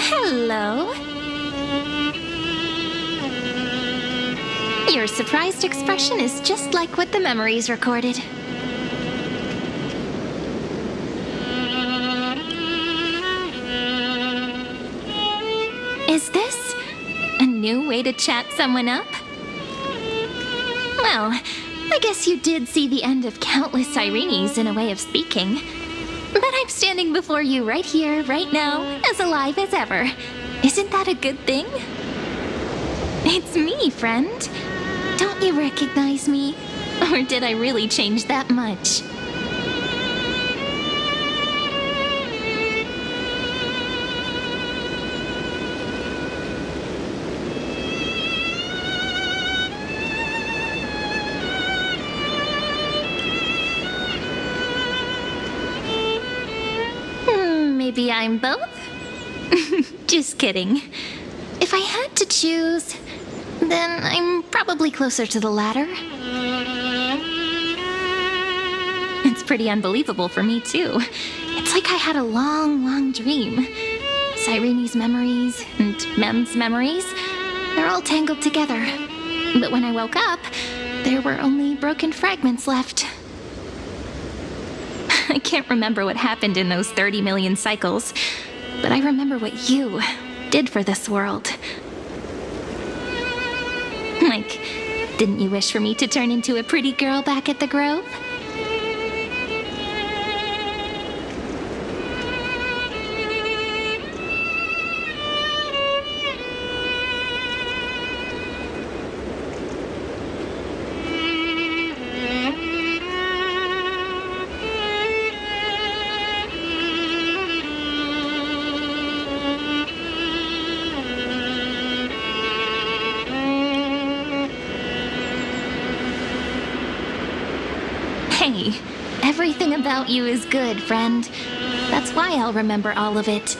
Hello. Your surprised expression is just like what the memories recorded. Is this a new way to chat someone up? Well, I guess you did see the end of countless Sirenes in a way of speaking. But I'm standing before you right here, right now, as alive as ever. Isn't that a good thing? It's me, friend. Don't you recognize me? Or did I really change that much? Maybe I'm both? Just kidding. If I had to choose, then I'm probably closer to the latter. It's pretty unbelievable for me, too. It's like I had a long, long dream. Sirene's memories and Mem's memories, they're all tangled together. But when I woke up, there were only broken fragments left. I can't remember what happened in those 30 million cycles, but I remember what you did for this world. Like, didn't you wish for me to turn into a pretty girl back at the Grove? Hey, everything about you is good, friend. That's why I'll remember all of it.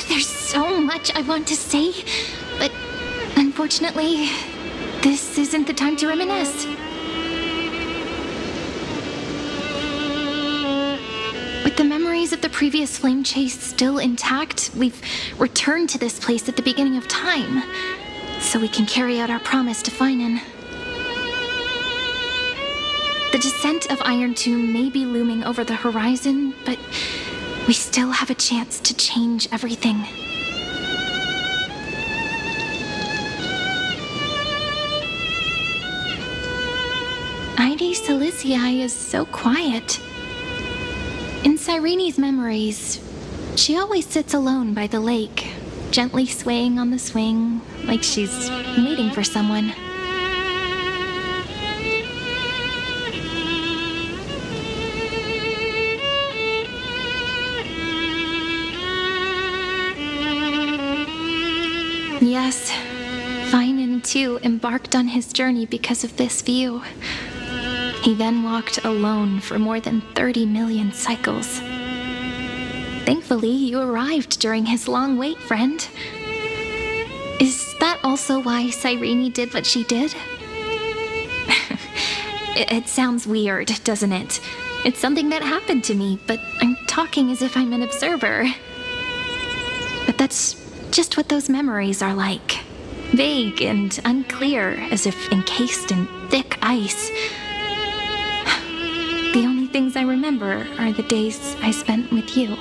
There's so much I want to say, but unfortunately, this isn't the time to reminisce. With the memories of the previous flame chase still intact, we've returned to this place at the beginning of time, so we can carry out our promise to Finan. The descent of Iron Tomb may be looming over the horizon, but we still have a chance to change everything. Ide Silicii is so quiet. In Sirene's memories, she always sits alone by the lake, gently swaying on the swing, like she's waiting for someone. Yes, Finan too embarked on his journey because of this view. He then walked alone for more than 30 million cycles. Thankfully, you arrived during his long wait, friend. Is that also why Cyrene did what she did? It sounds weird, doesn't it? It's something that happened to me, but I'm talking as if I'm an observer. But that's just what those memories are like. Vague and unclear, as if encased in thick ice. The only things I remember are the days I spent with you.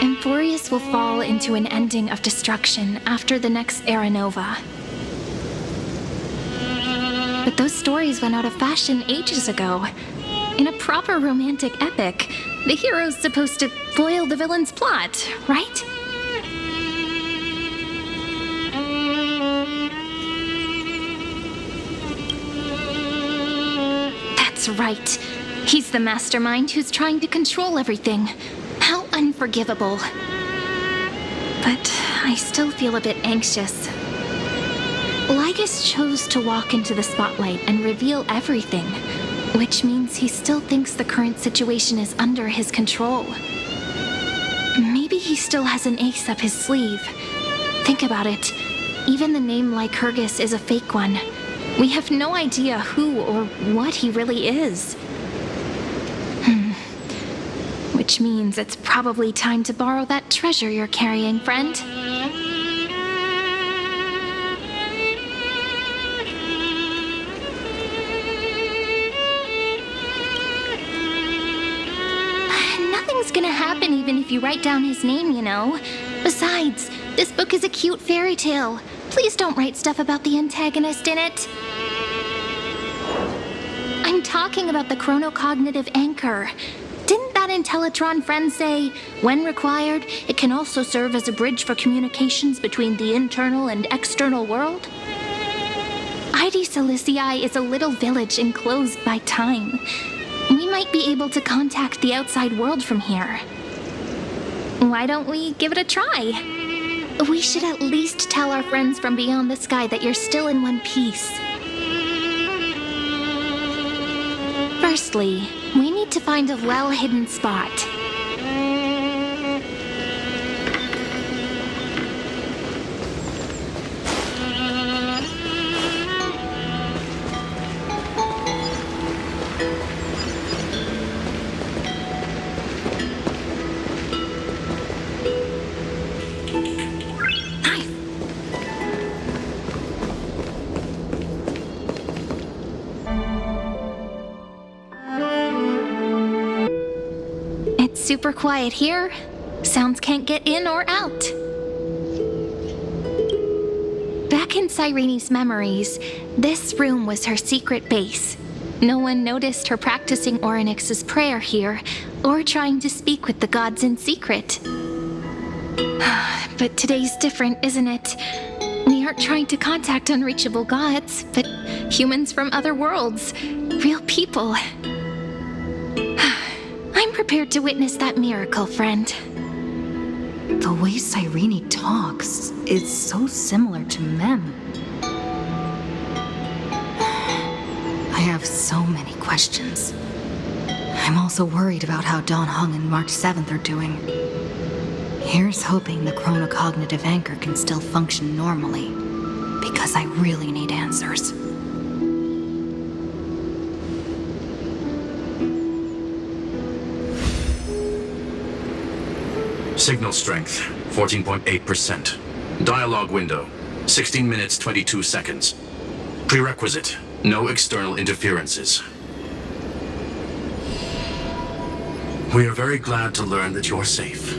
Amphoreus will fall into an ending of destruction after the next Era Nova. But those stories went out of fashion ages ago. In a proper romantic epic, the hero's supposed to foil the villain's plot, right? That's right. He's the mastermind who's trying to control everything. How unforgivable. But I still feel a bit anxious. Lygus chose to walk into the spotlight and reveal everything, which means he still thinks the current situation is under his control. Maybe he still has an ace up his sleeve. Think about it. Even the name Lycurgus is a fake one. We have no idea who or what he really is. Which Which means it's probably time to borrow that treasure you're carrying, friend. Nothing's gonna happen even if you write down his name, you know. Besides, this book is a cute fairy tale. Please don't write stuff about the antagonist in it. I'm talking about the chronocognitive anchor. Didn't that Intellitron friend say, when required, it can also serve as a bridge for communications between the internal and external world? ID Silicii is a little village enclosed by time. We might be able to contact the outside world from here. Why don't we give it a try? We should at least tell our friends from beyond the sky that you're still in one piece. Firstly, we need to find a well-hidden spot. Super quiet here. Sounds can't get in or out. Back in Cyrene's memories, this room was her secret base. No one noticed her practicing Orynyx's prayer here, or trying to speak with the gods in secret. But today's different, isn't it? We aren't trying to contact unreachable gods, but humans from other worlds. Real people. I'm prepared to witness that miracle, friend. The way Cyrene talks is so similar to Mem. I have so many questions. I'm also worried about how Dawn Hung and March 7th are doing. Here's hoping the chronocognitive anchor can still function normally, because I really need answers. Signal strength, 14.8%. Dialogue window, 16 minutes 22 seconds. Prerequisite, no external interferences. We are very glad to learn that you're safe.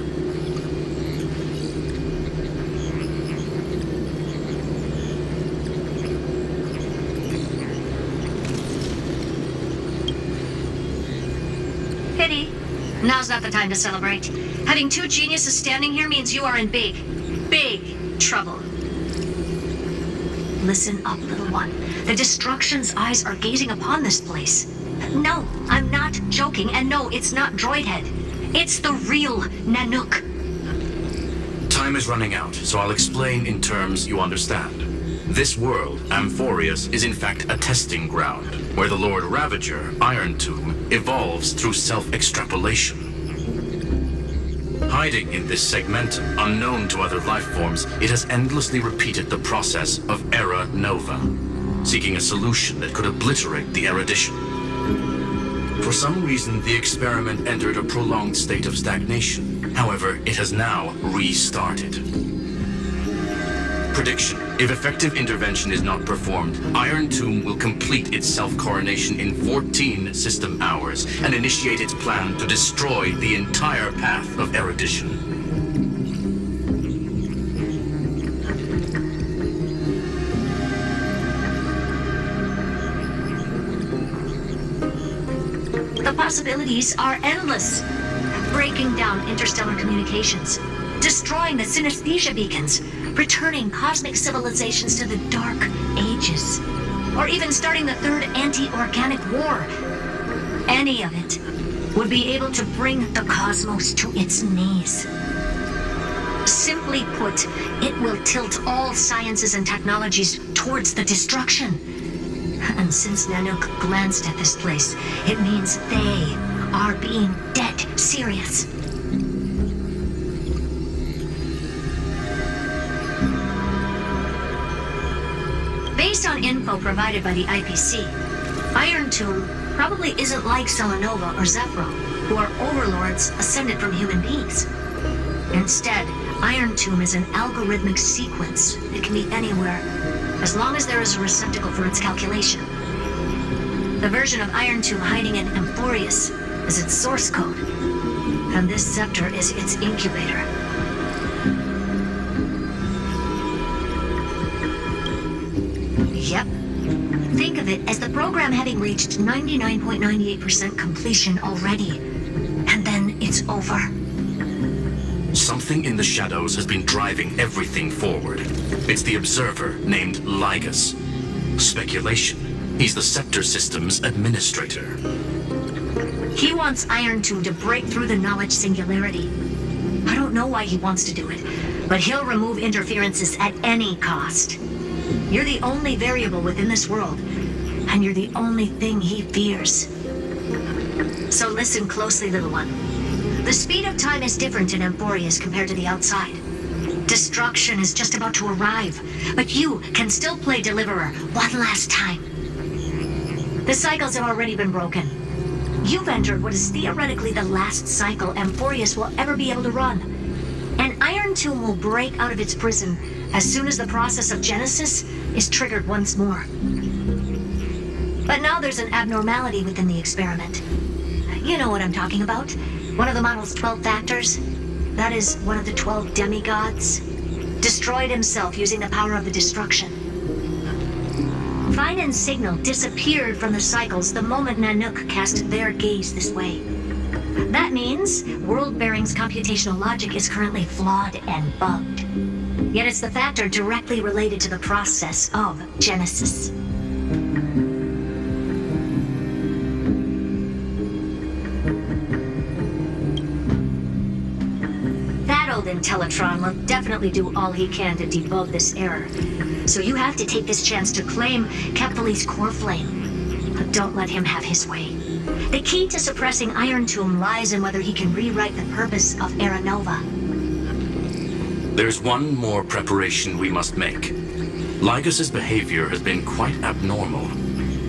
Pity. Now's not the time to celebrate. Having two geniuses standing here means you are in big trouble. Listen up, little one. The Destruction's eyes are gazing upon this place. No, I'm not joking, and no, it's not Droidhead. It's the real Nanook. Time is running out, so I'll explain in terms you understand. This world, Amphoreus, is in fact a testing ground, where the Lord Ravager, Iron Tomb, evolves through self-extrapolation. Hiding in this segmentum, unknown to other life forms, it has endlessly repeated the process of Era Nova, seeking a solution that could obliterate the erudition. For some reason, the experiment entered a prolonged state of stagnation. However, it has now restarted. Prediction. If effective intervention is not performed, Iron Tomb will complete its self-coronation in 14 system hours and initiate its plan to destroy the entire path of erudition. The possibilities are endless. Breaking down interstellar communications, destroying the synesthesia beacons, returning cosmic civilizations to the Dark Ages, or even starting the third anti-organic war. Any of it would be able to bring the cosmos to its knees. Simply put, it will tilt all sciences and technologies towards the destruction. And since Nanook glanced at this place, it means they are being dead serious. Based on info provided by the IPC, Iron Tomb probably isn't like Selenova or Zephyro. who are overlords ascended from human beings. Instead, Iron Tomb is an algorithmic sequence. It can be anywhere, as long as there is a receptacle for its calculation. The version of Iron Tomb hiding in Amphoreus is its source code, and this scepter is its incubator. Yep. Think of it as the program having reached 99.98% completion already, and then it's over. Something in the shadows has been driving everything forward. It's the Observer named Lygus. Speculation. He's the Scepter System's administrator. He wants Iron Tomb to break through the knowledge singularity. I don't know why he wants to do it, but he'll remove interferences at any cost. You're the only variable within this world, and you're the only thing he fears. So listen closely, little one. The speed of time is different in Amphoreus compared to the outside. Destruction is just about to arrive, but you can still play Deliverer one last time. The cycles have already been broken. You've entered what is theoretically the last cycle Amphoreus will ever be able to run. And Iron Tomb will break out of its prison as soon as the process of Genesis is triggered once more. But now there's an abnormality within the experiment. You know what I'm talking about. One of the model's 12 factors. That is one of the 12 demigods. Destroyed himself using the power of the destruction. Fine and Signal disappeared from the cycles the moment Nanook cast their gaze this way. That means World-Bearing's computational logic is currently flawed and bugged. Yet it's the factor directly related to the process of Genesis. That old Intellitron will definitely do all he can to debug this error. So you have to take this chance to claim Kephal's core flame. But don't let him have his way. The key to suppressing Iron Tomb lies in whether he can rewrite the purpose of Era Nova. There's one more preparation we must make. Lygus's behavior has been quite abnormal.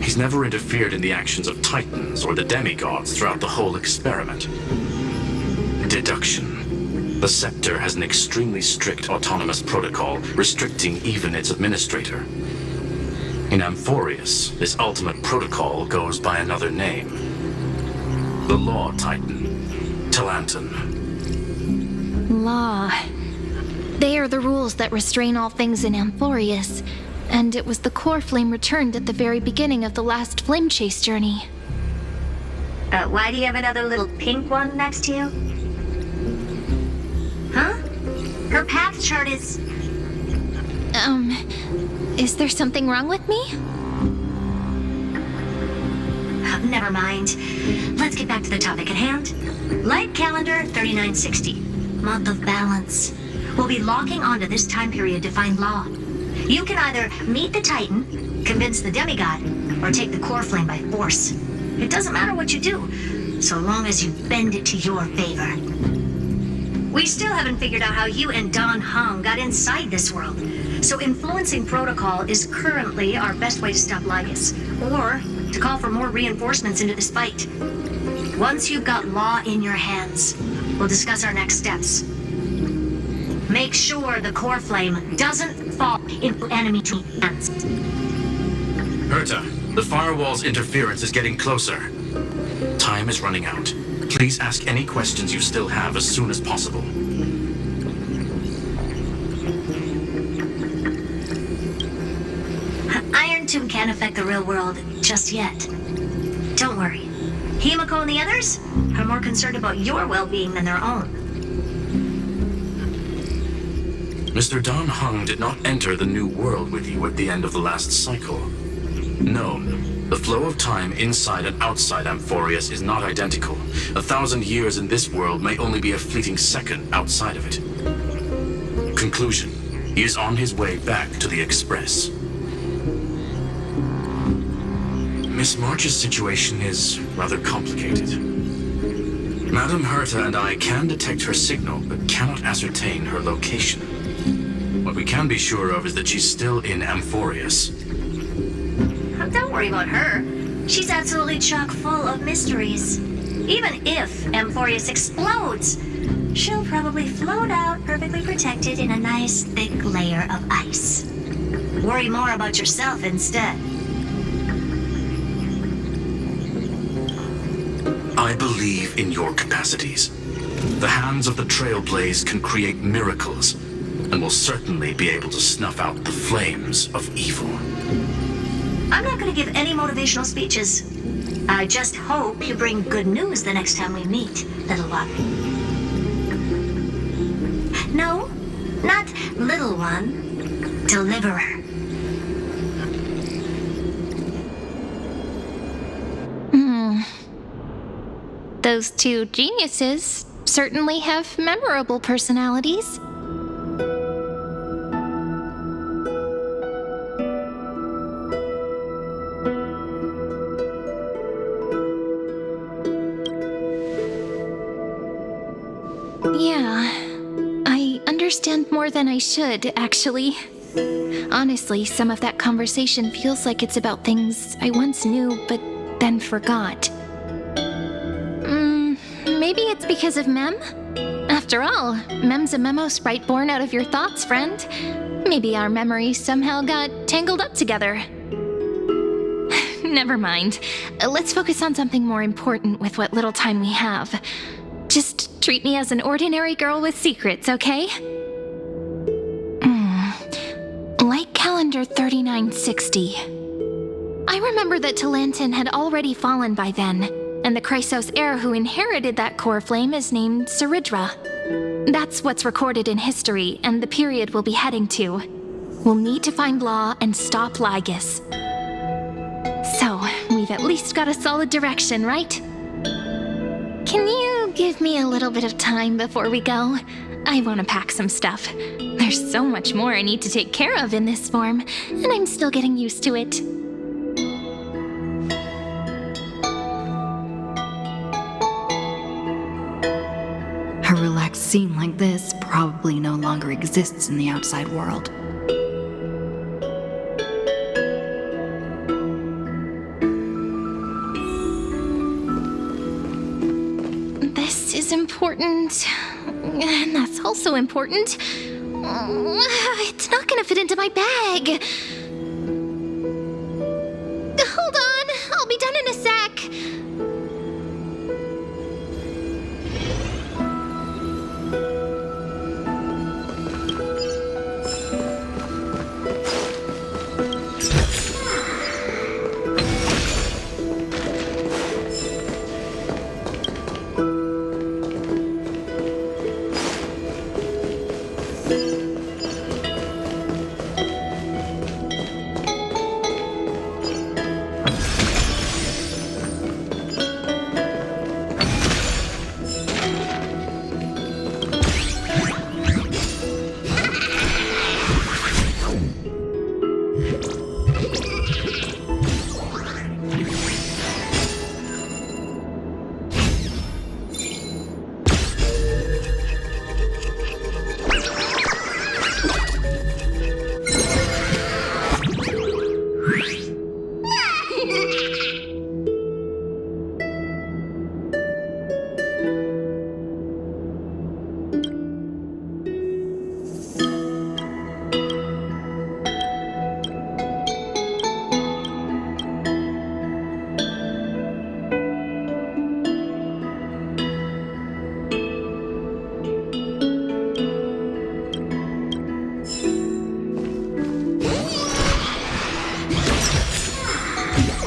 He's never interfered in the actions of Titans or the demigods throughout the whole experiment. Deduction. The Scepter has an extremely strict autonomous protocol, restricting even its administrator. In Amphoreus, this ultimate protocol goes by another name. The Law Titan, Talanton. Law. They are the rules that restrain all things in Amphoreus, and it was the core flame returned at the very beginning of the last flame chase journey. Why do you have another little pink one next to you? Huh? Her path chart is... Is there something wrong with me? Never mind. Let's get back to the topic at hand. Light calendar 3960. Month of balance. We'll be locking onto this time period to find Law. You can either meet the Titan, convince the demigod, or take the core flame by force. It doesn't matter what you do, so long as you bend it to your favor. We still haven't figured out how you and Don Hung got inside this world, so influencing protocol is currently our best way to stop Lygus, or to call for more reinforcements into this fight. Once you've got Law in your hands, we'll discuss our next steps. Make sure the core flame doesn't fall into enemy hands. Herta, the firewall's interference is getting closer. Time is running out. Please ask any questions you still have as soon as possible. Iron Tomb can't affect the real world just yet. Don't worry. Himiko and the others are more concerned about your well-being than their own. Mr. Don Hung did not enter the new world with you at the end of the last cycle. No, the flow of time inside and outside Amphoreus is not identical. 1,000 years in this world may only be a fleeting second outside of it. Conclusion. He is on his way back to the Express. Miss March's situation is rather complicated. Madame Herta and I can detect her signal, but cannot ascertain her location. What we can be sure of is that she's still in Amphoreus. Don't worry about her. She's absolutely chock full of mysteries. Even if Amphoreus explodes, she'll probably float out perfectly protected in a nice thick layer of ice. Worry more about yourself instead. I believe in your capacities. The hands of the Trailblaze can create miracles, and will certainly be able to snuff out the flames of evil. I'm not going to give any motivational speeches. I just hope you bring good news the next time we meet, little one. No, not little one. Deliverer. Those two geniuses certainly have memorable personalities. Yeah, I understand more than I should, actually. Honestly, some of that conversation feels like it's about things I once knew but then forgot. Maybe it's because of Mem? After all, Mem's a memo sprite born out of your thoughts, friend. Maybe our memories somehow got tangled up together. Never mind. Let's focus on something more important with what little time we have. Just treat me as an ordinary girl with secrets, okay? Like calendar 3960. I remember that Talantin had already fallen by then, and the Chrysos heir who inherited that core flame is named Saridra. That's what's recorded in history, and the period we'll be heading to. We'll need to find Law and stop Lygus. So, we've at least got a solid direction, right? Can you give me a little bit of time before we go? I want to pack some stuff. There's so much more I need to take care of in this form, and I'm still getting used to it. A relaxed scene like this probably no longer exists in the outside world. This is important, and that's also important. It's not gonna fit into my bag. Hold on, I'll be done in a sec.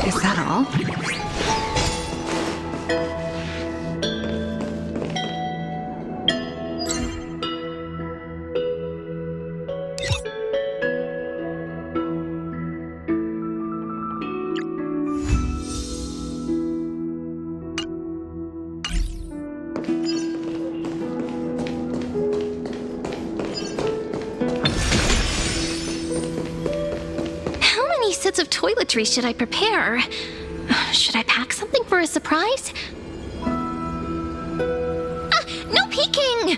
Is that all? How many sets of toiletries should I prepare? Should I pack something for a surprise? No peeking!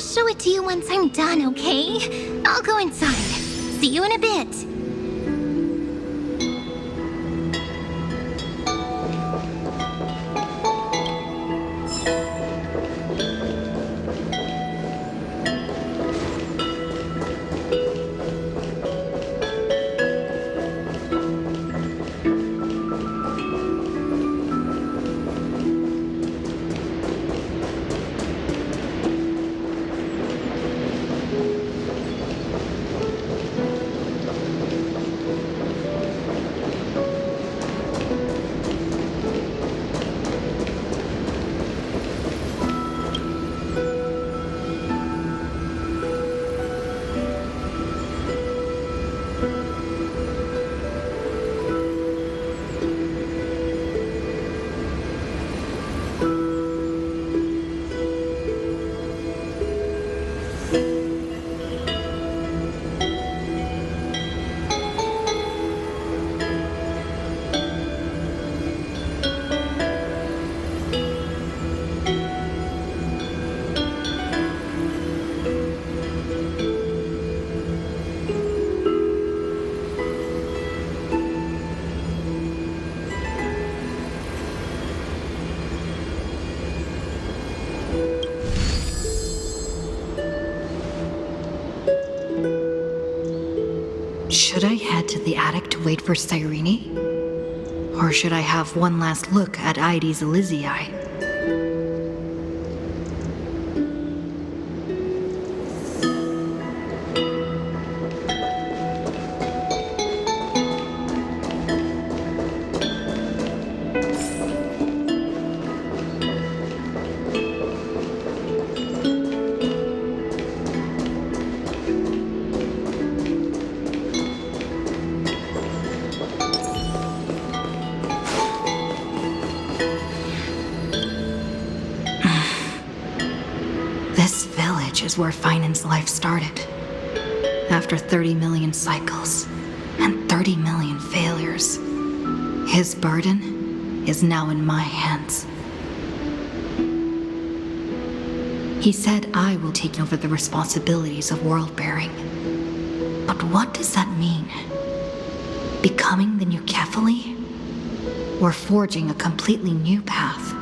I'll show it to you once I'm done, okay? I'll go inside. See you in a bit. Should I head to the attic to wait for Cyrene? Or should I have one last look at Ides Elysiae? This village is where Finan's life started. After 30 million cycles and 30 million failures, his burden is now in my hands. He said I will take over the responsibilities of world-bearing. But what does that mean? Becoming the new Kefali? Or forging a completely new path?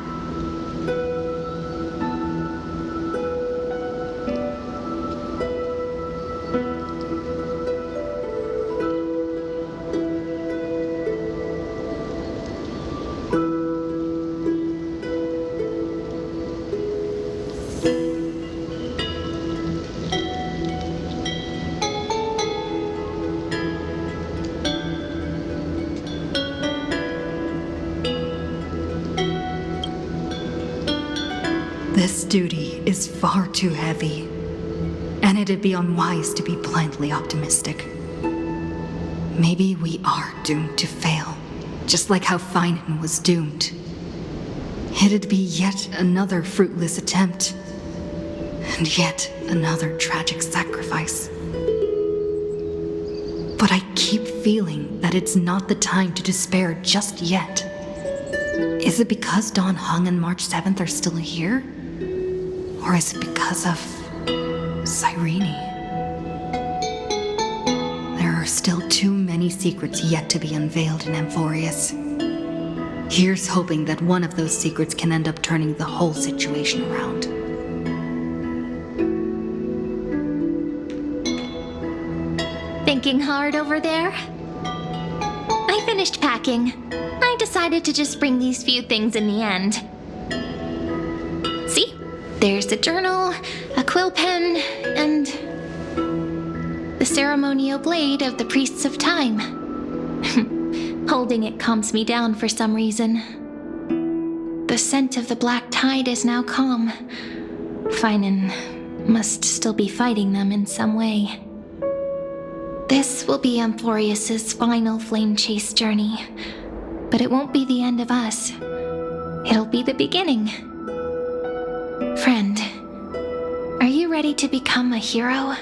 This duty is far too heavy, and it'd be unwise to be blindly optimistic. Maybe we are doomed to fail, just like how Finan was doomed. It'd be yet another fruitless attempt, and yet another tragic sacrifice. But I keep feeling that it's not the time to despair just yet. Is it because Dawn Hung and March 7th are still here? Or is it because of Cyrene? There are still too many secrets yet to be unveiled in Amphoreus. Here's hoping that one of those secrets can end up turning the whole situation around. Thinking hard over there? I finished packing. I decided to just bring these few things in the end. See? There's a journal, a quill pen, and the ceremonial blade of the Priests of Time. Holding it calms me down for some reason. The scent of the black tide is now calm. Finan must still be fighting them in some way. This will be Amphoreus' final flame chase journey, but it won't be the end of us. It'll be the beginning. Friend, are you ready to become a hero?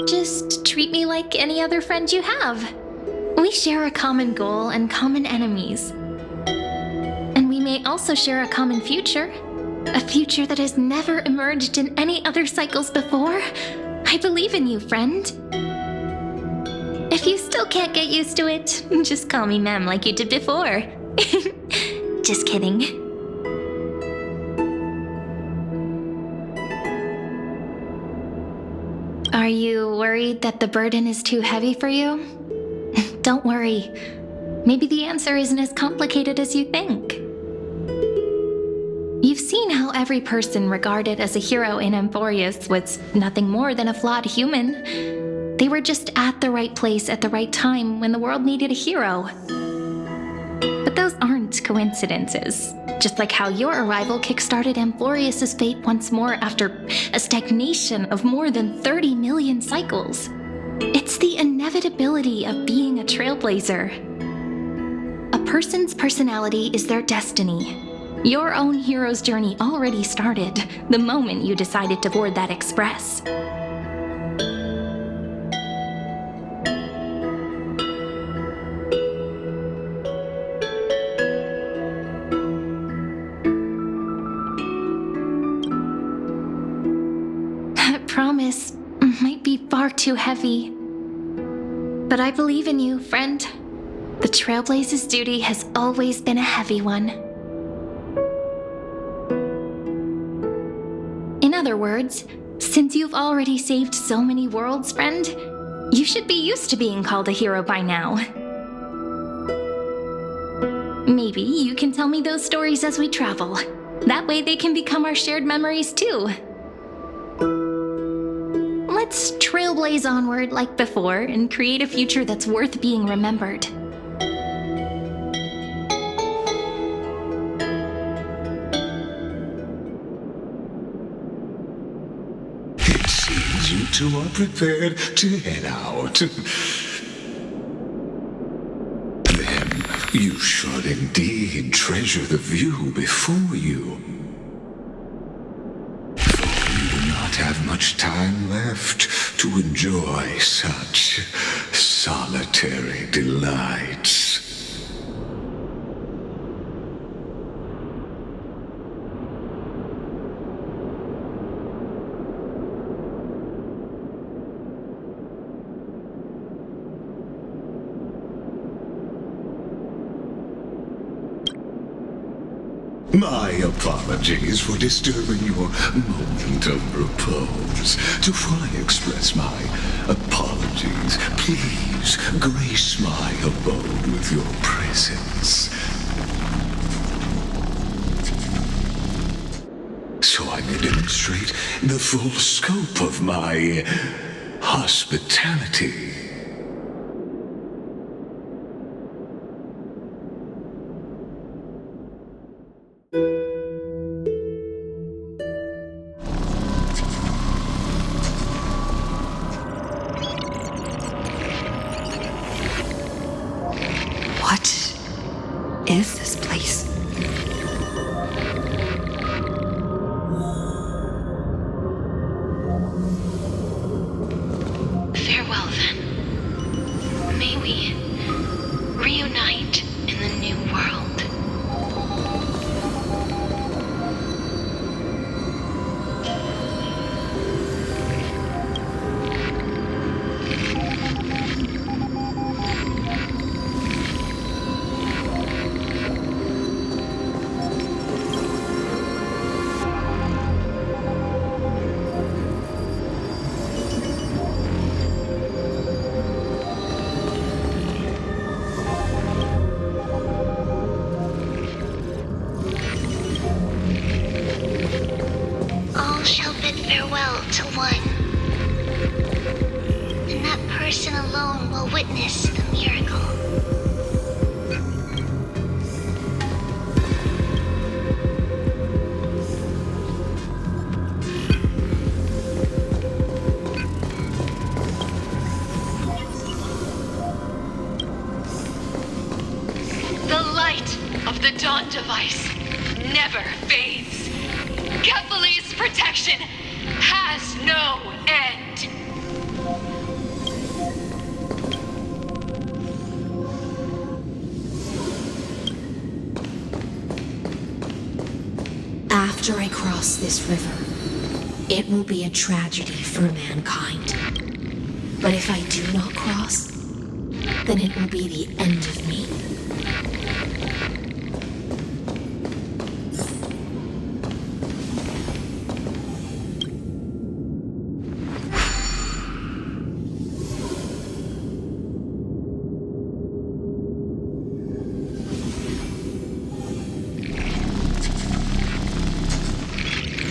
Just treat me like any other friend you have. We share a common goal and common enemies. And we may also share a common future. A future that has never emerged in any other cycles before. I believe in you, friend. If you still can't get used to it, just call me ma'am like you did before. Just kidding. Are you worried that the burden is too heavy for you? Don't worry. Maybe the answer isn't as complicated as you think. You've seen how every person regarded as a hero in Amphoreus was nothing more than a flawed human. They were just at the right place at the right time when the world needed a hero. But those aren't coincidences. Just like how your arrival kickstarted Amphoreus' fate once more after a stagnation of more than 30 million cycles. It's the inevitability of being a trailblazer. A person's personality is their destiny. Your own hero's journey already started the moment you decided to board that express. That promise might be far too heavy. But I believe in you, friend. The Trailblaze's duty has always been a heavy one. In other words, since you've already saved so many worlds, friend, you should be used to being called a hero by now. Maybe you can tell me those stories as we travel. That way they can become our shared memories too. Let's trailblaze onward like before and create a future that's worth being remembered. You two are prepared to head out. Then you should indeed treasure the view before you. For you do not have much time left to enjoy such solitary delights. My apologies for disturbing your moment of repose. To fully express my apologies, please grace my abode with your presence, so I may demonstrate the full scope of my hospitality. What is this place? Farewell, then. May we reunite in the new world. All shall bid farewell to one, and that person alone will witness a miracle. The light of the Dawn device never fades. Kepali's protection has no end. After I cross this river, it will be a tragedy for mankind. But if I do not cross, then it will be the end of me.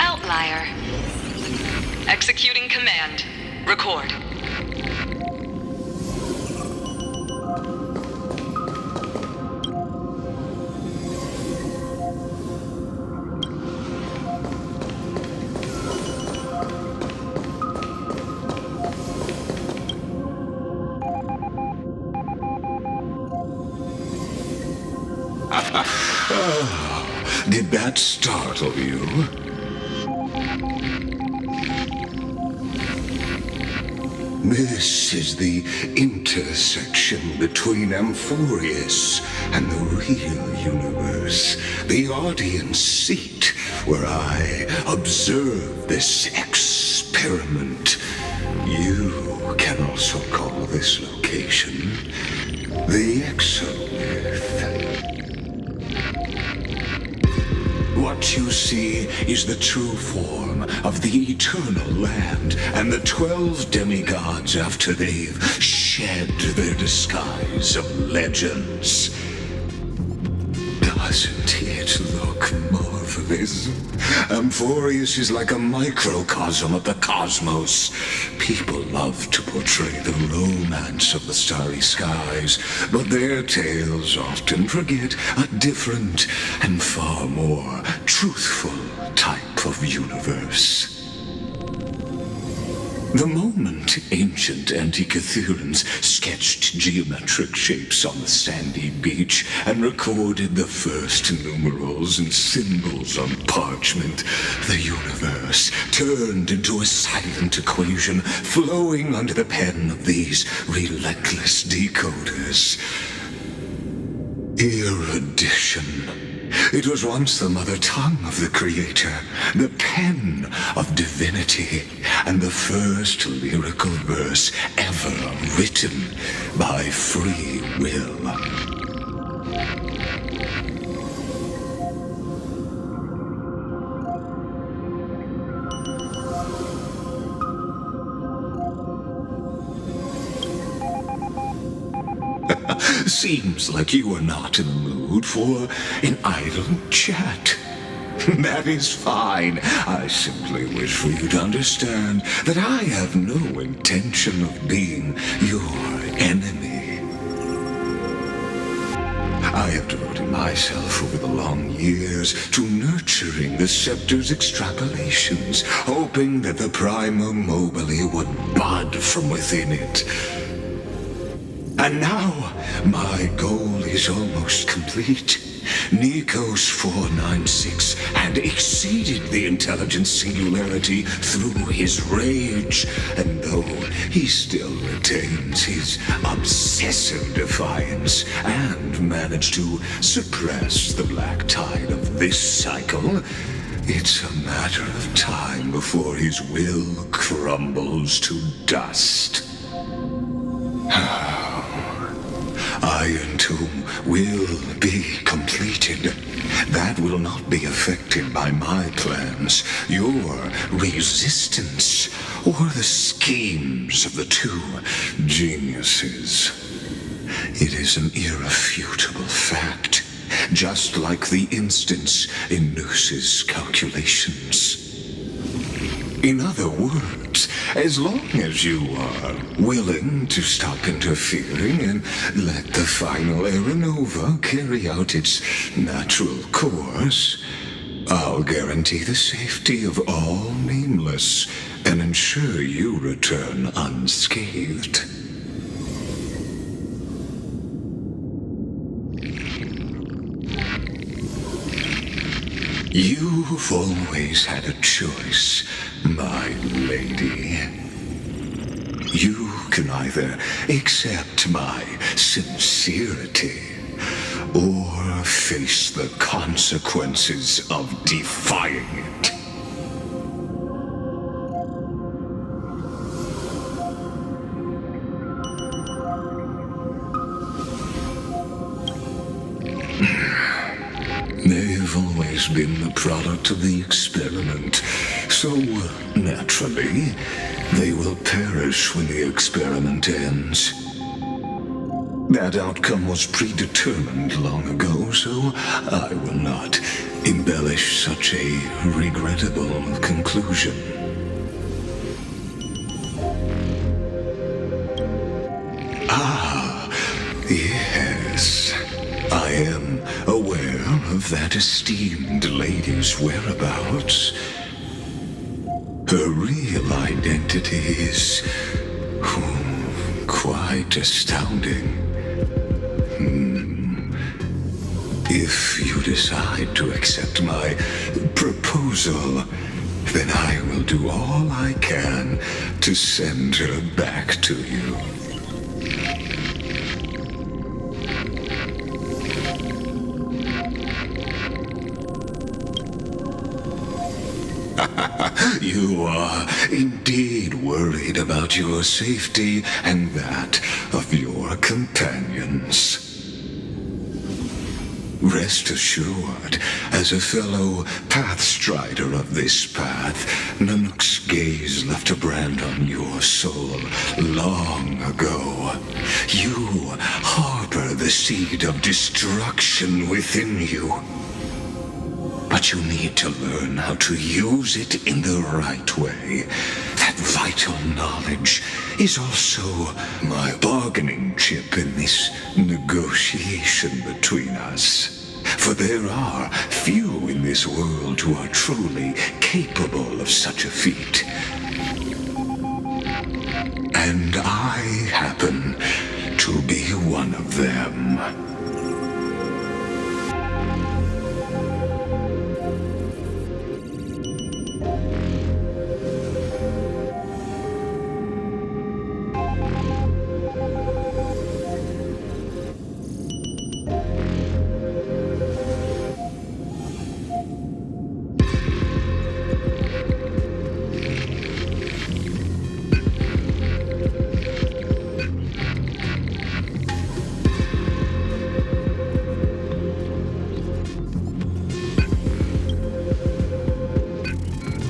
Outlier. Executing command. Record. Did that startle you? This is the intersection between Amphoreus and the real universe, the audience seat where I observe this experiment. You can also call this location the Exolith. What you see is the true form of the eternal land and the 12 demigods after they've shed their disguise of legends. Doesn't it look marvelous? Amphoreus is like a microcosm of the cosmos. People love to portray the romance of the starry skies, but their tales often forget a different and far more truthful type of universe. The moment ancient Antikytherans sketched geometric shapes on the sandy beach and recorded the first numerals and symbols on parchment, the universe turned into a silent equation flowing under the pen of these relentless decoders. Erudition. It was once the mother tongue of the Creator, the pen of divinity, and the first lyrical verse ever written by free will. Seems like you are not in the mood for an idle chat. That is fine. I simply wish for you to understand that I have no intention of being your enemy. I have devoted myself over the long years to nurturing the scepter's extrapolations, hoping that the Prima Mobile would bud from within it. And now, my goal is almost complete. Nikos 496 had exceeded the intelligence singularity through his rage, and though he still retains his obsessive defiance and managed to suppress the black tide of this cycle, it's a matter of time before his will crumbles to dust. Iron Tomb will be completed. That will not be affected by my plans, your resistance, or the schemes of the two geniuses. It is an irrefutable fact, just like the instance in Noos's calculations. In other words, as long as you are willing to stop interfering and let the final Aeronova carry out its natural course, I'll guarantee the safety of all nameless and ensure you return unscathed. You've always had a choice, my lady. You can either accept my sincerity or face the consequences. consequences of defying it. They've always been the product of the experiment, so naturally, they will perish when the experiment ends. That outcome was predetermined long ago, so I will not embellish such a regrettable conclusion. Ah, yes. I am aware of that esteemed lady's whereabouts. Her real identity is quite astounding. If you decide to accept my proposal, then I will do all I can to send her back to you. You are indeed worried about your safety and that of your companions. Rest assured, as a fellow pathstrider of this path, Nanook's gaze left a brand on your soul long ago. You harbor the seed of destruction within you. But you need to learn how to use it in the right way. That vital knowledge is also my bargaining chip in this negotiation between us. For there are few in this world who are truly capable of such a feat. And I happen to be one of them.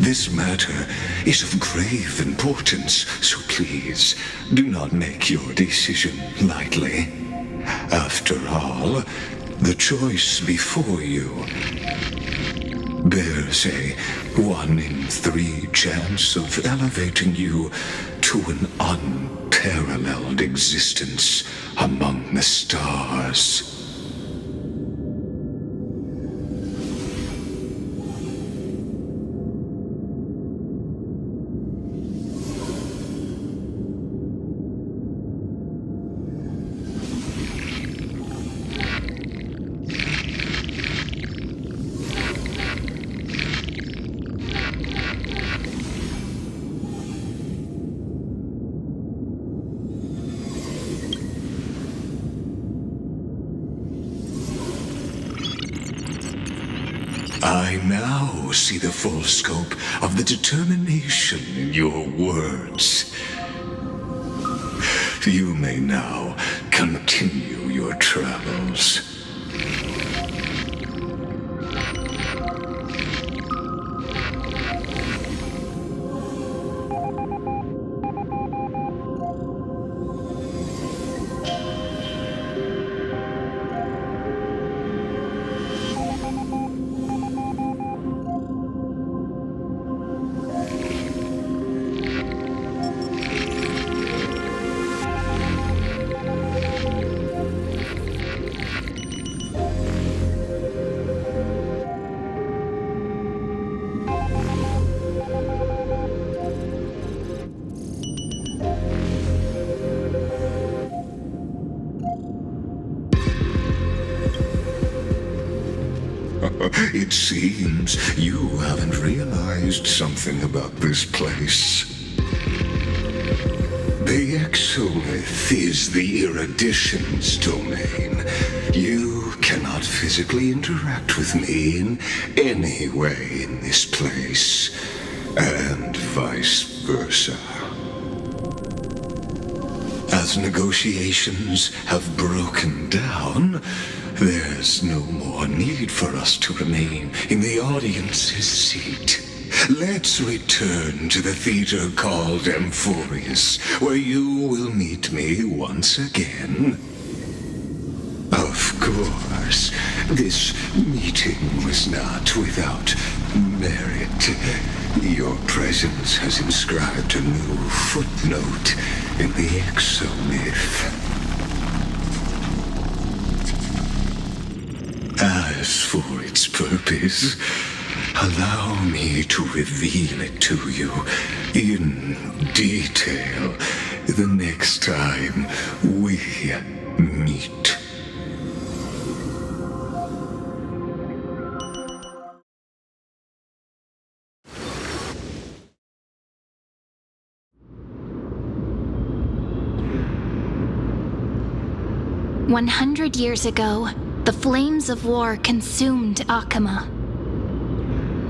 This matter is of grave importance, so please do not make your decision lightly. After all, the choice before you bears a 1 in 3 chance of elevating you to an unparalleled existence among the stars. I now see the full scope of the determination in your words. You may now continue your travels. It seems you haven't realized something about this place. The Exolith is the erudition's domain. You You cannot physically interact with me in any way in this place, and vice versa. As negotiations have broken down, there's no more need for us to remain in the audience's seat. Let's return to the theater called Amphoreus, where you will meet me once again. Of course, this meeting was not without merit. Your presence has inscribed a new footnote in the exomyth. As for its purpose, allow me to reveal it to you in detail the next time we meet. "100 years ago, the flames of war consumed Akama.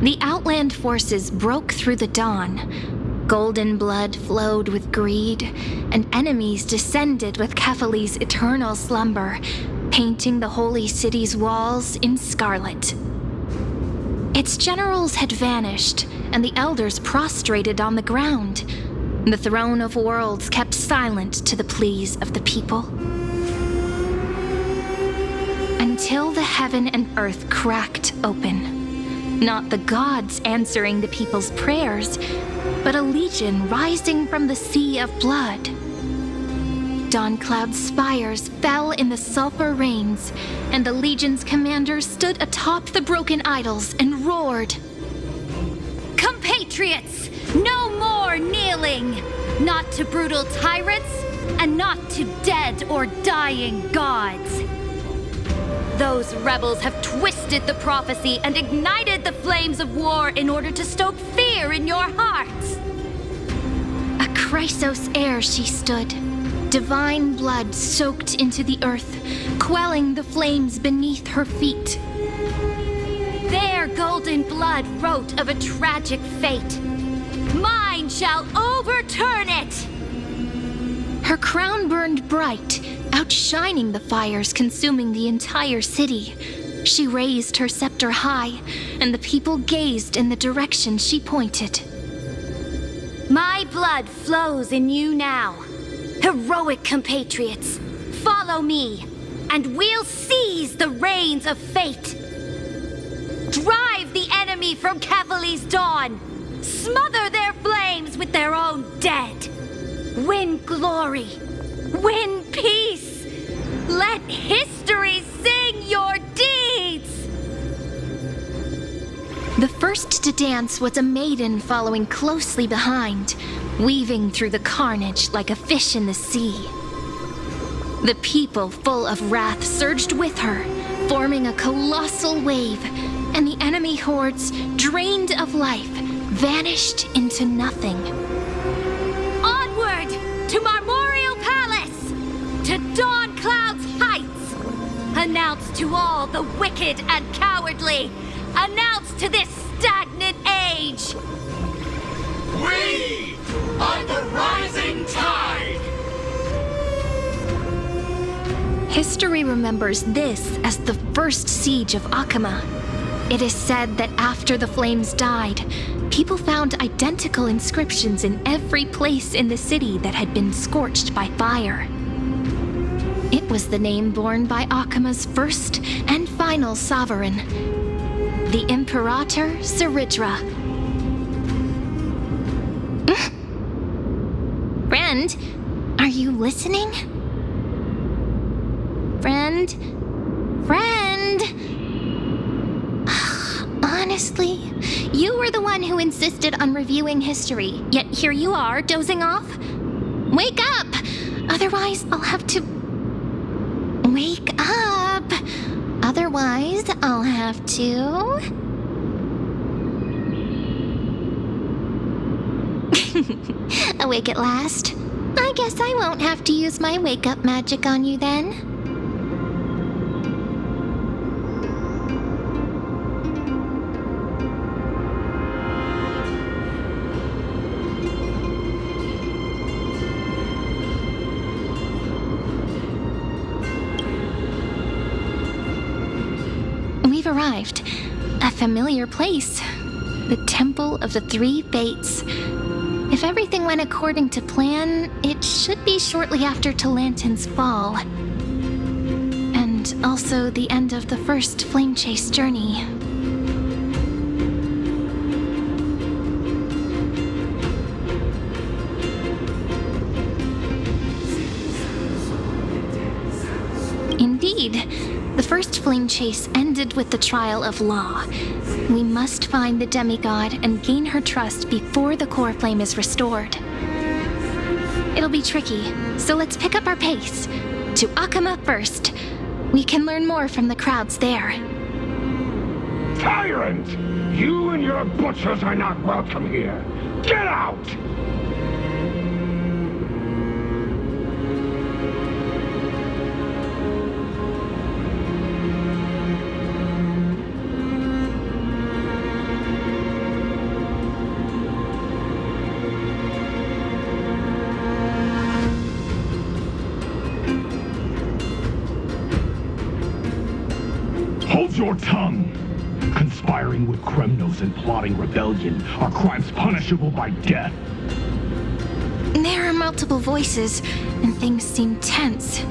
The Outland forces broke through the dawn. Golden blood flowed with greed, and enemies descended with Kefali's eternal slumber, painting the holy city's walls in scarlet. Its generals had vanished, and the elders prostrated on the ground. The throne of worlds kept silent to the pleas of the people. Until the heaven and earth cracked open. Not the gods answering the people's prayers, but a legion rising from the sea of blood. Dawncloud's spires fell in the sulfur rains, and the legion's commander stood atop the broken idols and roared, "Compatriots, no more kneeling! Not to brutal tyrants, and not to dead or dying gods! Those rebels have twisted the prophecy and ignited the flames of war in order to stoke fear in your hearts." A Chrysos heir she stood, divine blood soaked into the earth, quelling the flames beneath her feet. Their golden blood wrote of a tragic fate. Mine shall overturn it! Her crown burned bright, outshining the fires consuming the entire city. She raised her scepter high, and the people gazed in the direction she pointed. My blood flows in you now. Heroic compatriots, follow me, and we'll seize the reins of fate. Drive the enemy from Kefali's dawn. Smother their flames with their own dead. Win glory. Win peace! Let history sing your deeds! The first to dance was a maiden following closely behind, weaving through the carnage like a fish in the sea. The people, full of wrath, surged with her, forming a colossal wave, and the enemy hordes, drained of life, vanished into nothing. Onward to Marmoreal Palace! To Dawncloud's heights! Announce to all the wicked and cowardly! Announce to this stagnant age! We are the rising tide! History remembers this as the first siege of Akama. It is said that after the flames died, people found identical inscriptions in every place in the city that had been scorched by fire. It was the name borne by Akama's first and final sovereign, the Imperator Saridra. Friend, are you listening? Friend? Honestly, you were the one who insisted on reviewing history, yet here you are, dozing off. Wake up! Otherwise, I'll have to... Wake up! Otherwise, I'll have to... Awake at last? I guess I won't have to use my wake-up magic on you then. we've arrived. A familiar place. The Temple of the Three Fates. If everything went according to plan, it should be shortly after Talantin's fall. And also the end of the first Flame Chase journey. Indeed. The first Flame Chase ended with the trial of Law. We must find the demigod and gain her trust before the core flame is restored. It'll be tricky, so let's pick up our pace. To Akama first. We can learn more from the crowds there. Tyrant! You and your butchers are not welcome here. Get out! Hold your tongue! Conspiring with Kremnos and plotting rebellion are crimes punishable by death. There are multiple voices, and things seem tense.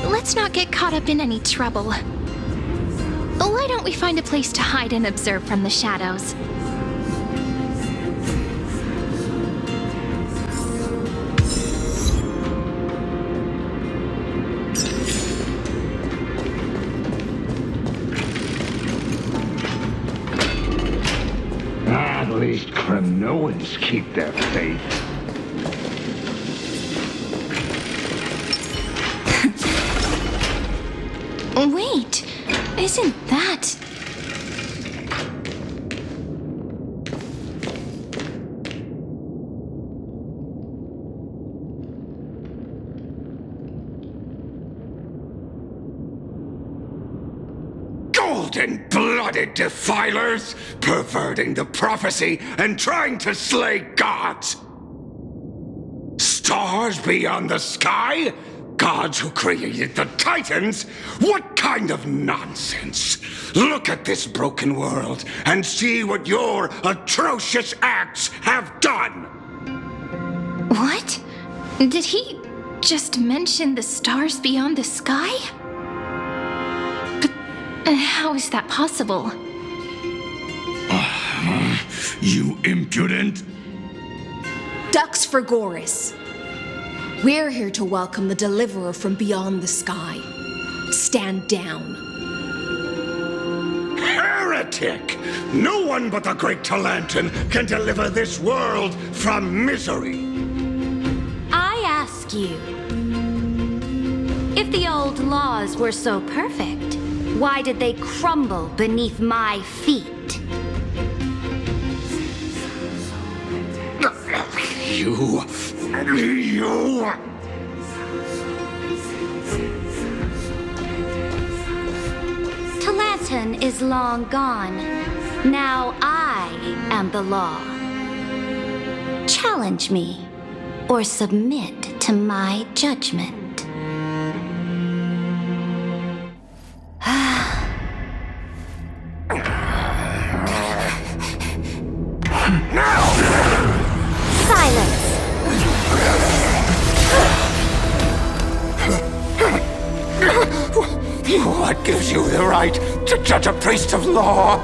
Let's not get caught up in any trouble. Why don't we find a place to hide and observe from the shadows? At least Kremnoans keep their faith. Wait, isn't that... Golden-blooded defilers, perverting the prophecy and trying to slay gods! Stars beyond the sky? Gods who created the Titans? What kind of nonsense? Look at this broken world and see what your atrocious acts have done! What? Did he just mention the stars beyond the sky? But how is that possible? You impudent! Dux for Goris. We're here to welcome the deliverer from beyond the sky. Stand down. Heretic! No one but the great Talantin can deliver this world from misery! I ask you, if the old laws were so perfect, why did they crumble beneath my feet? You... Talantin is long gone. Now I am the law. Challenge me, or submit to my judgment. Silence! What gives you the right to judge a priest of law?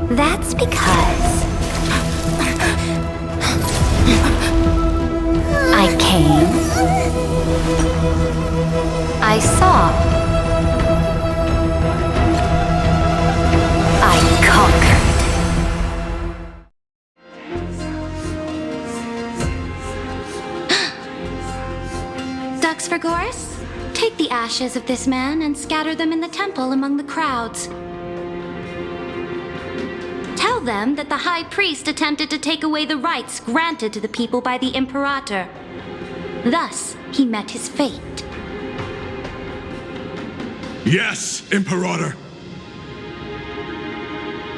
That's because I came, I saw, I conquered. Dux for Goris, take the ashes of this man and scatter them in the temple among the crowds. Tell them that the High Priest attempted to take away the rights granted to the people by the Imperator. Thus, he met his fate. Yes, Imperator.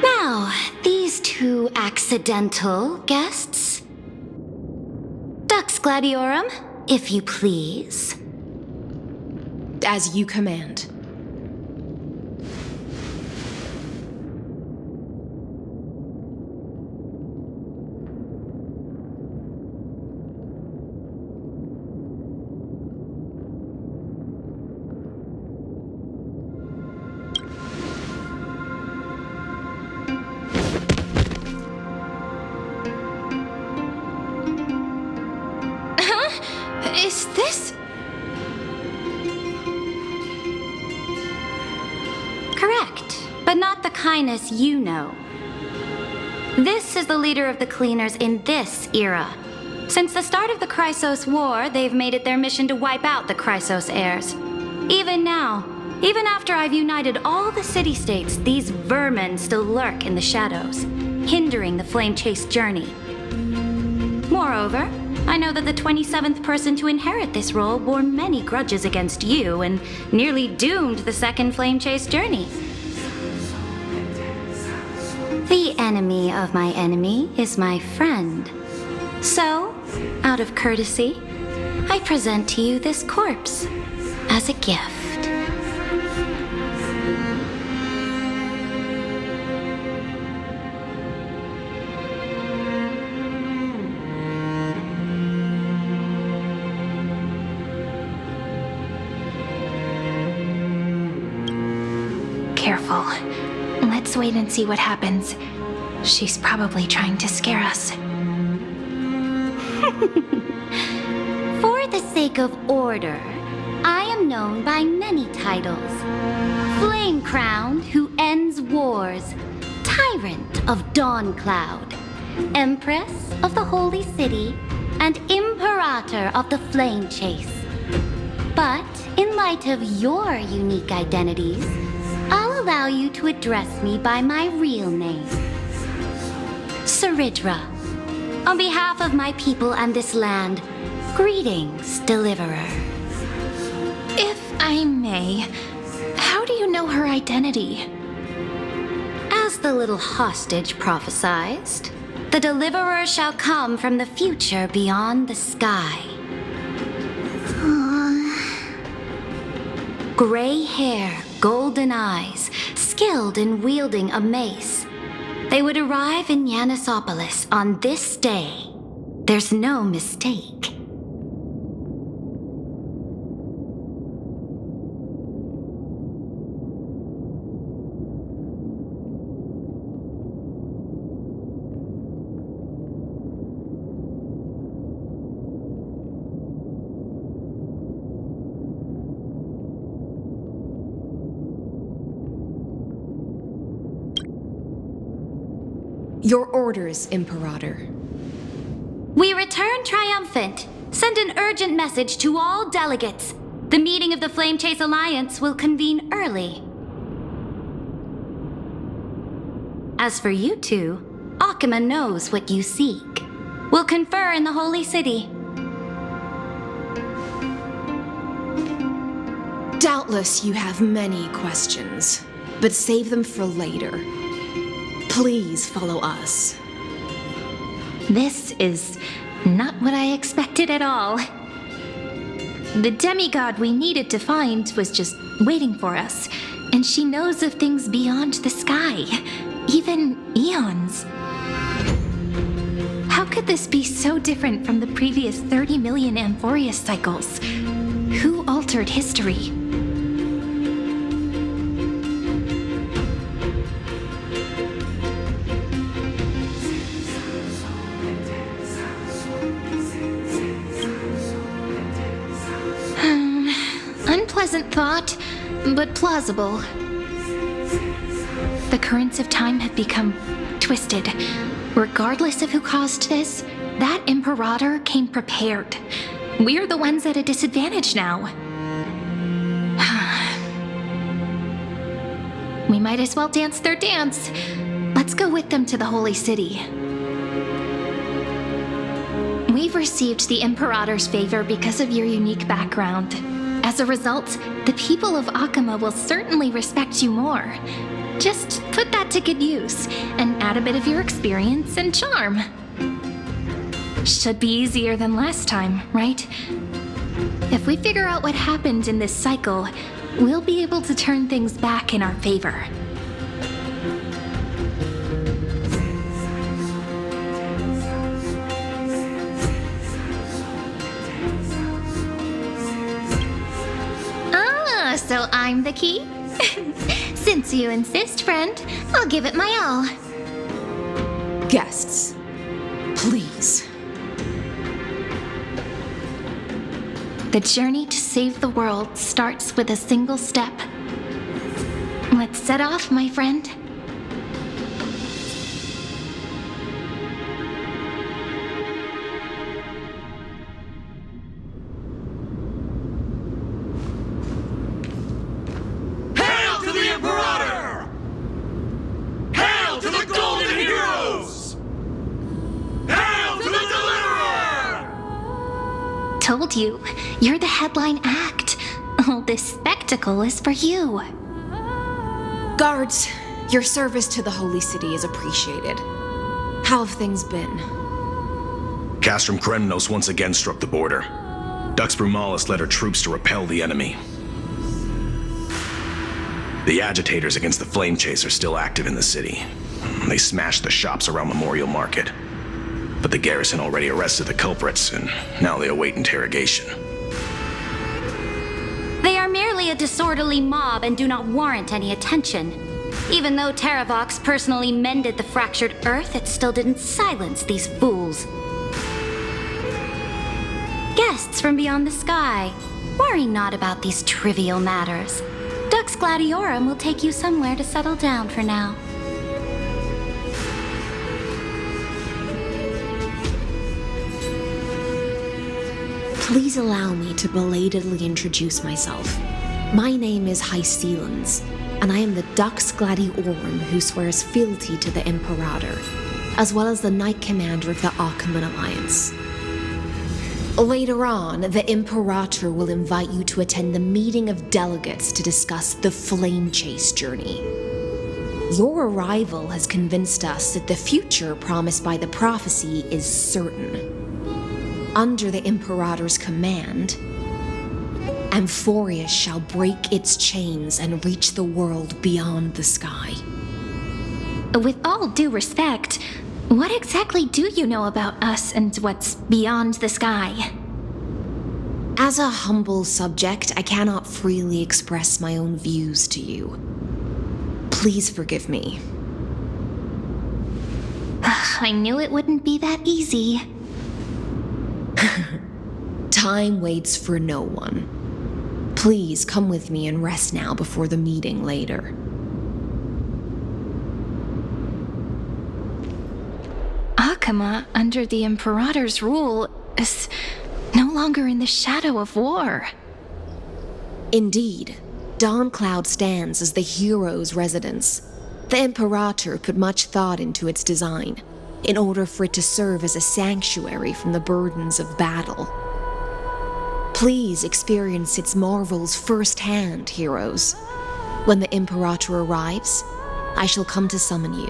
Now, these two accidental guests. Dux Gladiorum, if you please. As you command. Is this... Correct, but not the kindness you know. This is the leader of the Cleaners in this era. Since the start of the Chrysos War, they've made it their mission to wipe out the Chrysos heirs. Even now, even after I've united all the city-states, these vermin still lurk in the shadows, hindering the Flame Chase journey. Moreover, I know that the 27th person to inherit this role bore many grudges against you and nearly doomed the second Flame Chase journey. The enemy of my enemy is my friend. So, out of courtesy, I present to you this corpse as a gift. Careful. Let's wait and see what happens. She's probably trying to scare us. For the sake of order, I am known by many titles. Flame Crowned, who ends wars. Tyrant of Dawn Cloud. Empress of the Holy City. And Imperator of the Flame Chase. But in light of your unique identities, I'll allow you to address me by my real name. Saridra. On behalf of my people and this land, greetings, Deliverer. If I may, how do you know her identity? As the little hostage prophesied, the Deliverer shall come from the future beyond the sky. Gray hair, golden eyes, skilled in wielding a mace. They would arrive in Yanisopolis on this day. There's no mistake. Your orders, Imperator. We return triumphant. Send an urgent message to all delegates. The meeting of the Flame Chase Alliance will convene early. As for you two, Akima knows what you seek. We'll confer in the Holy City. Doubtless you have many questions, but save them for later. Please follow us. This is not what I expected at all. The demigod we needed to find was just waiting for us, and she knows of things beyond the sky, even eons. How could this be so different from the previous 30 million Amphoreus cycles? Who altered history? Unpleasant thought, but plausible. The currents of time have become twisted. Regardless of who caused this, that Imperator came prepared. We're the ones at a disadvantage now. We might as well dance their dance. Let's go with them to the Holy City. We've received the Imperator's favor because of your unique background. As a result, the people of Akima will certainly respect you more. Just put that to good use, and add a bit of your experience and charm. Should be easier than last time, right? If we figure out what happened in this cycle, we'll be able to turn things back in our favor. Ah, so I'm the key? Since you insist, friend, I'll give it my all. Guests, please. The journey to save the world starts with a single step. Let's set off, my friend. Hail to the Imperator! Hail to the Golden Heroes! Hail to the Deliverer! Told you, you're the headline act. All this spectacle is for you. Guards, your service to the Holy City is appreciated. How have things been? Castrum Kremnos once again struck the border. Dux Brumalis led her troops to repel the enemy. The agitators against the Flame Chase are still active in the city. They smashed the shops around Memorial Market. But the garrison already arrested the culprits, and now they await interrogation. They are merely a disorderly mob and do not warrant any attention. Even though Terravox personally mended the fractured earth, it still didn't silence these fools. Guests from beyond the sky, worry not about these trivial matters. Dux Gladiorum will take you somewhere to settle down for now. Please allow me to belatedly introduce myself. My name is Hycelans, and I am the Dux Gladiorum who swears fealty to the Imperator, as well as the Knight Commander of the Achaemenid Alliance. Later on, the Imperator will invite you to attend the meeting of delegates to discuss the Flame Chase journey. Your arrival has convinced us that the future promised by the prophecy is certain. Under the Imperator's command, Amphoreus shall break its chains and reach the world beyond the sky. With all due respect, what exactly do you know about us and what's beyond the sky? As a humble subject, I cannot freely express my own views to you. Please forgive me. I knew it wouldn't be that easy. Time waits for no one. Please come with me and rest now before the meeting later. Akama, under the Imperator's rule, is no longer in the shadow of war. Indeed, Dawncloud stands as the hero's residence. The Imperator put much thought into its design, in order for it to serve as a sanctuary from the burdens of battle. Please experience its marvels firsthand, heroes. When the Imperator arrives, I shall come to summon you.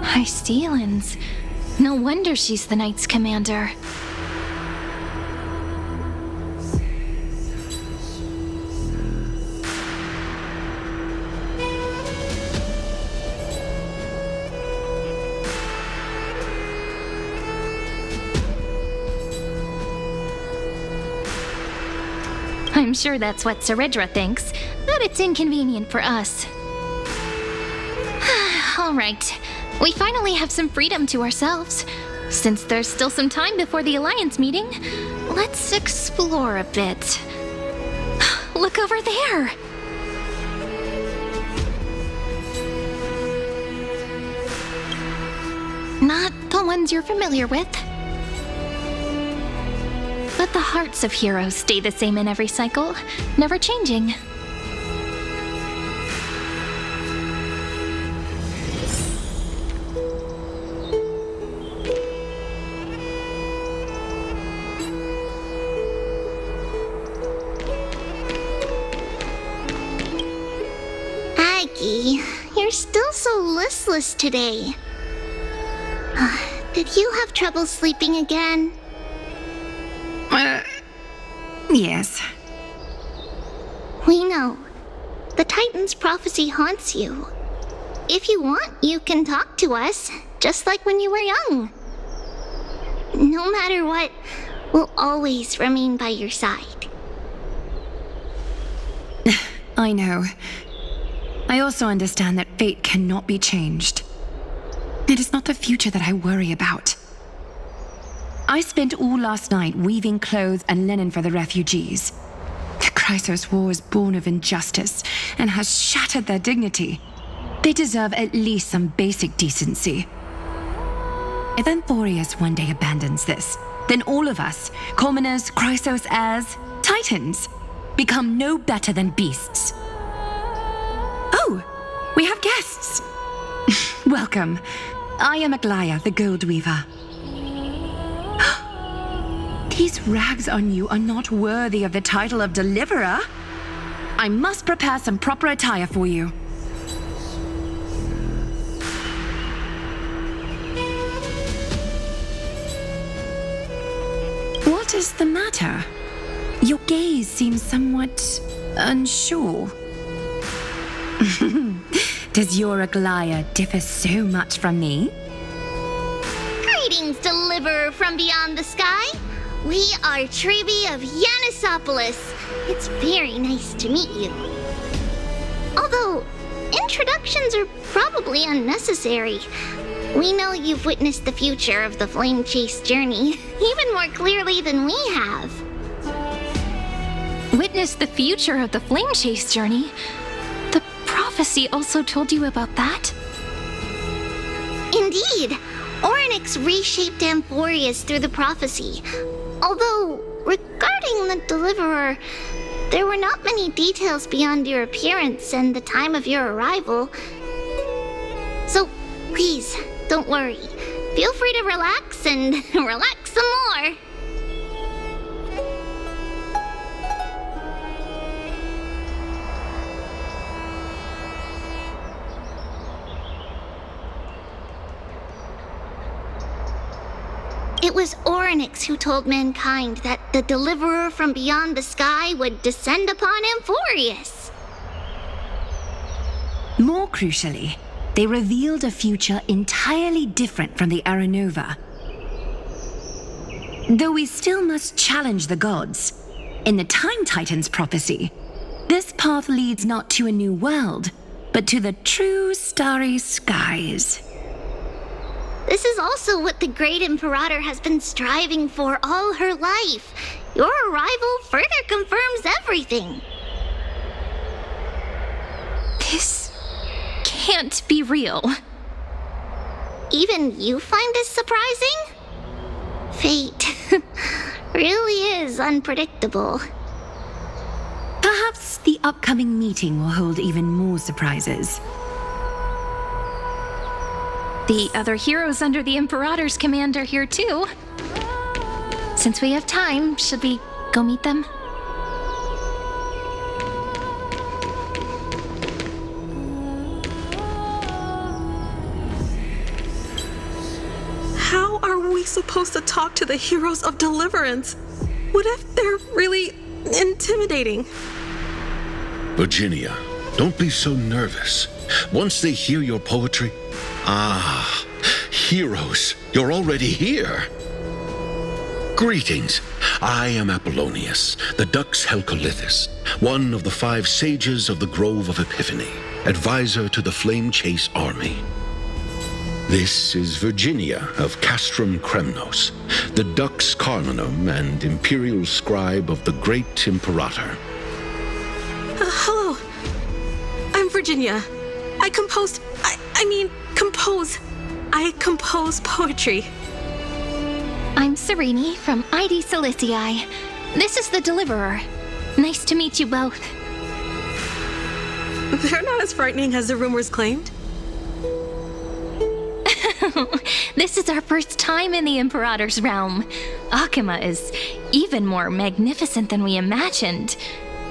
Hycelans. No wonder she's the Knight's commander. I'm sure that's what Seredra thinks, but it's inconvenient for us. All right, we finally have some freedom to ourselves. Since there's still some time before the Alliance meeting, let's explore a bit. Look over there! Not the ones you're familiar with. But the hearts of heroes stay the same in every cycle, never changing. Aggie, you're still so listless today. Did you have trouble sleeping again? Yes. We know. The Titan's prophecy haunts you. If you want, you can talk to us, just like when you were young. No matter what, we'll always remain by your side. I know. I also understand that fate cannot be changed. It is not the future that I worry about. I spent all last night weaving clothes and linen for the refugees. The Chrysos War is born of injustice and has shattered their dignity. They deserve at least some basic decency. If Amphoreus one day abandons this, then all of us, commoners, Chrysos heirs, Titans, become no better than beasts. Oh, we have guests. Welcome. I am Aglaya, the Gold Weaver. These rags on you are not worthy of the title of Deliverer. I must prepare some proper attire for you. What is the matter? Your gaze seems somewhat unsure. Does your Aglaya differ so much from me? Greetings, Deliverer from beyond the sky. We are Trebi of Yanisopolis. It's very nice to meet you. Although, introductions are probably unnecessary. We know you've witnessed the future of the Flame Chase journey, even more clearly than we have. Witness the future of the Flame Chase journey? The prophecy also told you about that? Indeed. Orynyx reshaped Amphoreus through the prophecy. Although, regarding the Deliverer, there were not many details beyond your appearance and the time of your arrival. So, please, don't worry. Feel free to relax and relax some more. It was Orynyx who told mankind that the Deliverer from beyond the sky would descend upon Amphoreus. More crucially, they revealed a future entirely different from the Era Nova. Though we still must challenge the gods, in the Time Titan's prophecy, this path leads not to a new world, but to the true starry skies. This is also what the Great Imperator has been striving for all her life. Your arrival further confirms everything. This can't be real. Even you find this surprising? Fate really is unpredictable. Perhaps the upcoming meeting will hold even more surprises. The other heroes under the Imperator's command are here too. Since we have time, should we go meet them? How are we supposed to talk to the heroes of Deliverance? What if they're really intimidating? Virginia, don't be so nervous. Once they hear your poetry... Ah, heroes, you're already here. Greetings. I am Apollonius, the Dux Helcolithus, one of the 5 sages of the Grove of Epiphany, advisor to the Flame Chase army. This is Virginia of Castrum Kremnos, the Dux Carlinum and imperial scribe of the Great Imperator. Hello. I'm Virginia. I compose poetry. I'm Serene from ID Silicii. This is the Deliverer. Nice to meet you both. They're not as frightening as the rumors claimed. This is our first time in the Imperator's realm. Akima is even more magnificent than we imagined.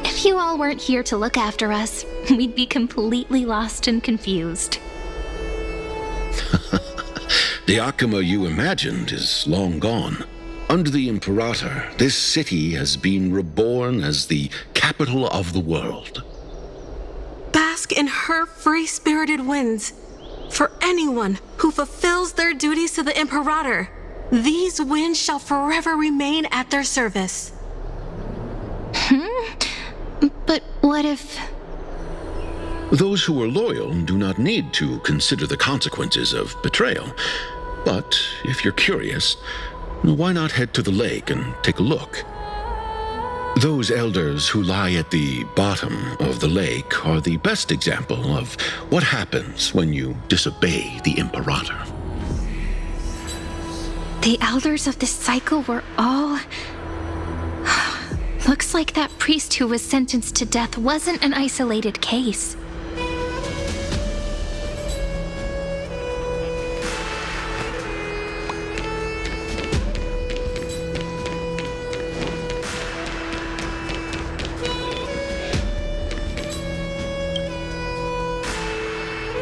If you all weren't here to look after us, we'd be completely lost and confused. The Akama you imagined is long gone. Under the Imperator, this city has been reborn as the capital of the world. Bask in her free-spirited winds. For anyone who fulfills their duties to the Imperator, these winds shall forever remain at their service. But what if... Those who are loyal do not need to consider the consequences of betrayal. But if you're curious, why not head to the lake and take a look? Those elders who lie at the bottom of the lake are the best example of what happens when you disobey the Imperator. The elders of this cycle were all... Looks like that priest who was sentenced to death wasn't an isolated case.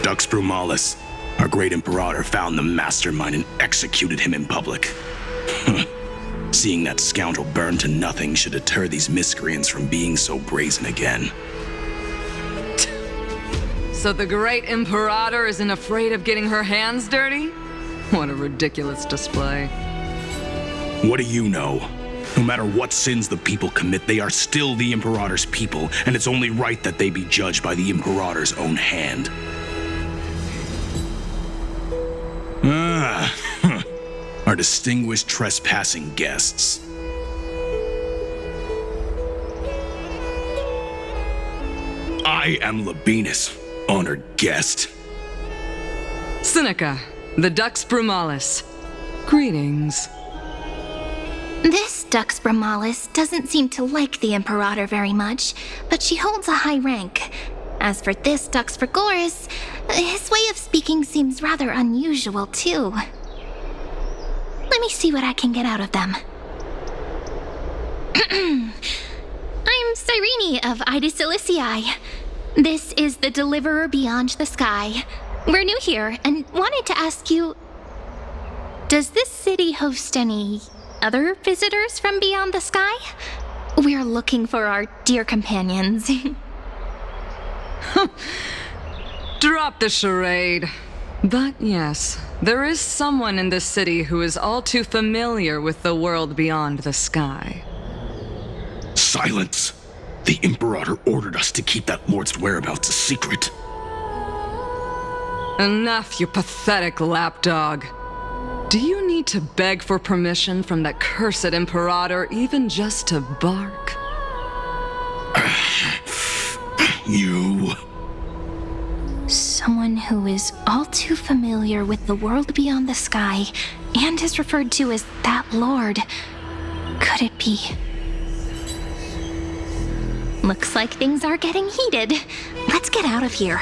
Dux Brumalis, our great Imperator, found the mastermind and executed him in public. Seeing that scoundrel burn to nothing should deter these miscreants from being so brazen again. So the great Imperator isn't afraid of getting her hands dirty? What a ridiculous display. What do you know? No matter what sins the people commit, they are still the Imperator's people, and it's only right that they be judged by the Imperator's own hand. Our distinguished trespassing guests. I am Labinas, honored guest. Seneca, the Dux Brumalis. Greetings. This Dux Brumalis doesn't seem to like the Imperator very much, but she holds a high rank. As for this Dux Frigoris, his way of speaking seems rather unusual, too. Let me see what I can get out of them. I'm Cyrene of Ida Cilicii. This is the Deliverer Beyond the Sky. We're new here and wanted to ask you... Does this city host any other visitors from beyond the sky? We're looking for our dear companions. Drop the charade. But yes, there is someone in this city who is all too familiar with the world beyond the sky. Silence! The Imperator ordered us to keep that lord's whereabouts a secret. Enough, you pathetic lapdog. Do you need to beg for permission from that cursed Imperator even just to bark? You... Someone who is all too familiar with the world beyond the sky and is referred to as that lord. Could it be? Looks like things are getting heated. Let's get out of here.